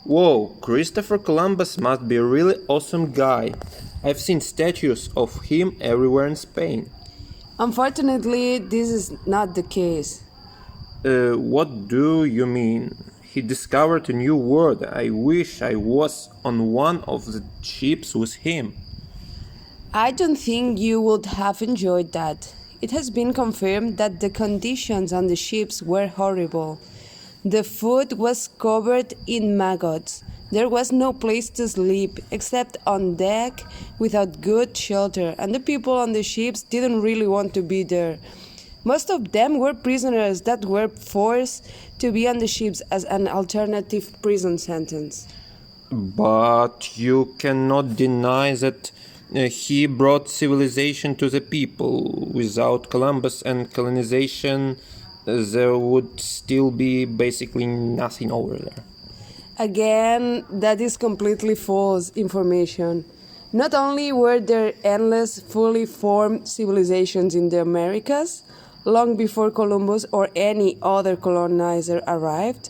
Whoa, Christopher Columbus must be a really awesome guy. I've seen statues of him everywhere in Spain. Unfortunately, this is not the case. What do you mean? He discovered a new world. I wish I was on one of the ships with him. I don't think you would have enjoyed that. It has been confirmed that the conditions on the ships were horrible. The food was covered in maggots. There was no place to sleep except on deck without good shelter, and the people on the ships didn't really want to be there. Most of them were prisoners that were forced to be on the ships as an alternative prison sentence. But you cannot deny that he brought civilization to the people. Without Columbus and colonization, there would still be basically nothing over there. Again, that is completely false information. Not only were there endless, fully formed civilizations in the Americas, long before Columbus or any other colonizer arrived,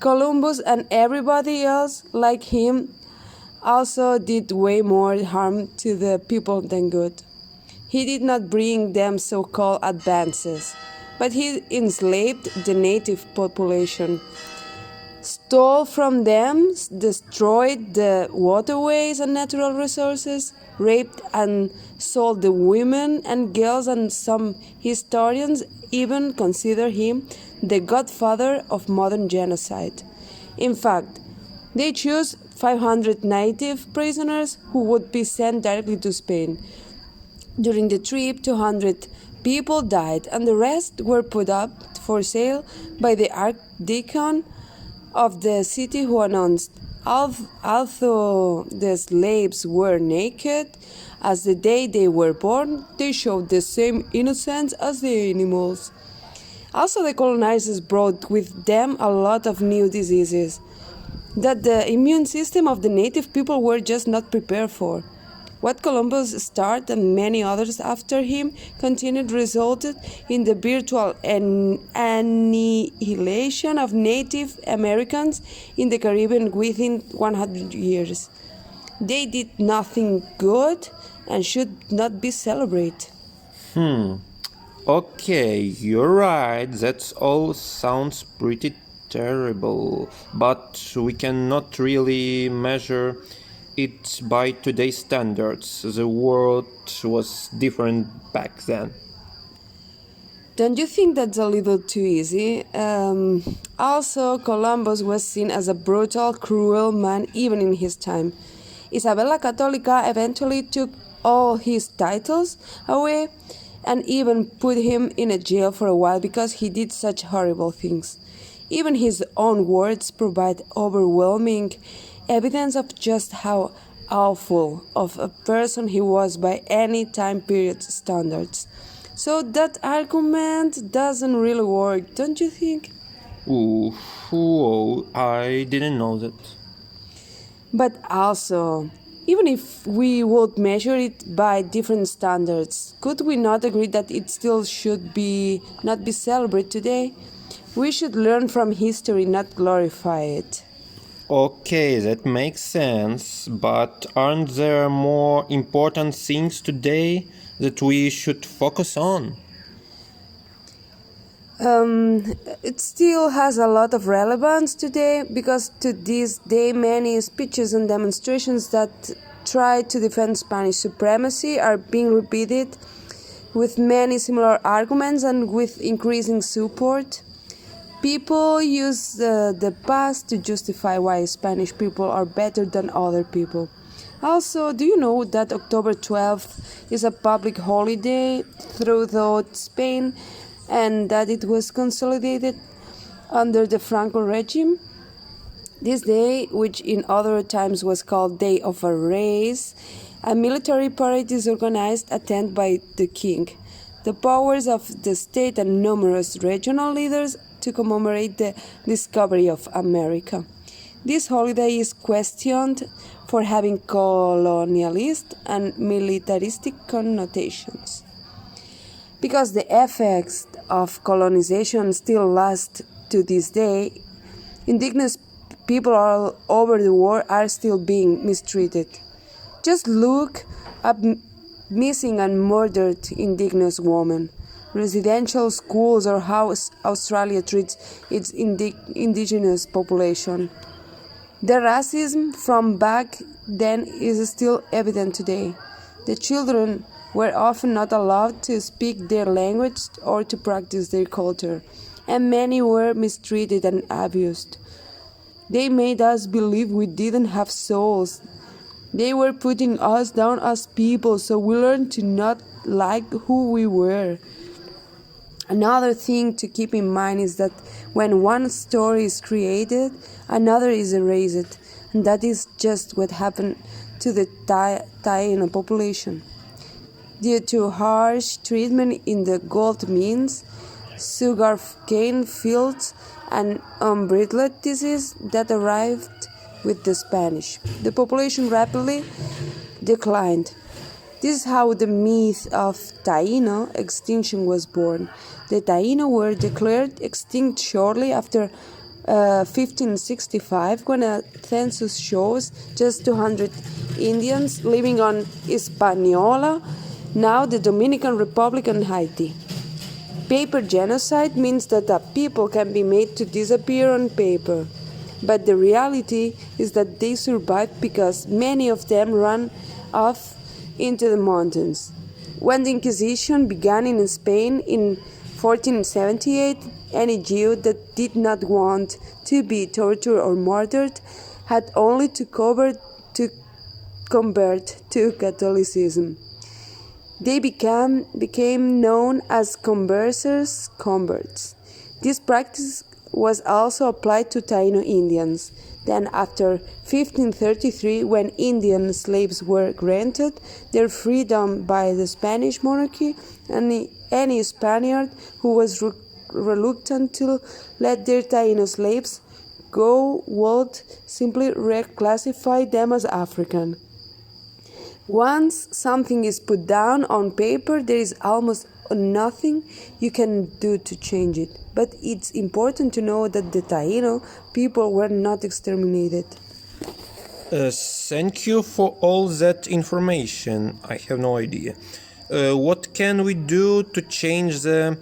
Columbus and everybody else like him also did way more harm to the people than good. He did not bring them so-called advances, but he enslaved the native population, stole from them, destroyed the waterways and natural resources, raped and sold the women and girls, and some historians even consider him the godfather of modern genocide. In fact, they chose 500 native prisoners who would be sent directly to Spain. During the trip, 200 people died, and the rest were put up for sale by the archdeacon of the city, who announced, although the slaves were naked as the day they were born, they showed the same innocence as the animals. Also, the colonizers brought with them a lot of new diseases that the immune system of the native people were just not prepared for. What Columbus started and many others after him continued resulted in the virtual annihilation of Native Americans in the Caribbean within 100 years. They did nothing good and should not be celebrated. Okay, you're right, that all sounds pretty terrible, but we cannot really measure it by today's standards. The world was different back then. Don't you think that's a little too easy? Also, Columbus was seen as a brutal, cruel man even in his time. Isabella Católica eventually took all his titles away and even put him in a jail for a while because he did such horrible things. Even his own words provide overwhelming evidence of just how awful of a person he was by any time period standards. So that argument doesn't really work, don't you think? Ooh, whoa, I didn't know that. But also, even if we would measure it by different standards, could we not agree that it still should not be celebrated today? We should learn from history, not glorify it. Okay, that makes sense, but aren't there more important things today that we should focus on? It still has a lot of relevance today because to this day many speeches and demonstrations that try to defend Spanish supremacy are being repeated with many similar arguments and with increasing support. People use the past to justify why Spanish people are better than other people. Also, do you know that October 12th is a public holiday throughout Spain and that it was consolidated under the Franco regime? This day, which in other times was called Day of a Race, a military parade is organized attended by the king, the powers of the state and numerous regional leaders to commemorate the discovery of America. This holiday is questioned for having colonialist and militaristic connotations. Because the effects of colonization still last to this day, indigenous people all over the world are still being mistreated. Just look up missing and murdered indigenous women, residential schools, or how Australia treats its indigenous population. The racism from back then is still evident today. The children were often not allowed to speak their language or to practice their culture, and many were mistreated and abused. They made us believe we didn't have souls. They were putting us down as people, so we learned to not like who we were. Another thing to keep in mind is that when one story is created, another is erased, and that is just what happened to the Taino population. Due to harsh treatment in the gold mines, sugarcane fields, and unbridled disease that arrived with the Spanish, the population rapidly declined. This is how the myth of Taino extinction was born. The Taino were declared extinct shortly after 1565, when a census shows just 200 Indians living on Hispaniola, now the Dominican Republic and Haiti. Paper genocide means that a people can be made to disappear on paper, but the reality is that they survived because many of them ran off into the mountains. When the Inquisition began in Spain in 1478, any Jew that did not want to be tortured or murdered had only to convert to Catholicism. They became known as converts. This practice was also applied to Taino Indians. Then, after 1533, when Indian slaves were granted their freedom by the Spanish monarchy, any Spaniard who was reluctant to let their Taino slaves go would simply reclassify them as African. Once something is put down on paper, there is almost nothing you can do to change it. But it's important to know that the Taino people were not exterminated. Thank you for all that information. I have no idea. What can we do to change the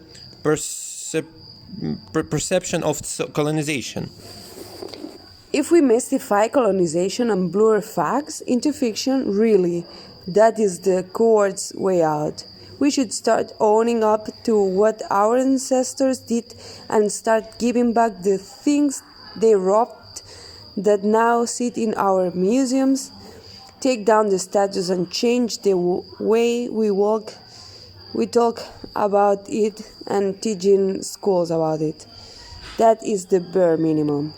perception of colonization? If we mystify colonization and blur facts into fiction, really, that is the coward's way out. We should start owning up to what our ancestors did and start giving back the things they robbed that now sit in our museums, take down the statues and change the way we talk about it and teach in schools about it. That is the bare minimum.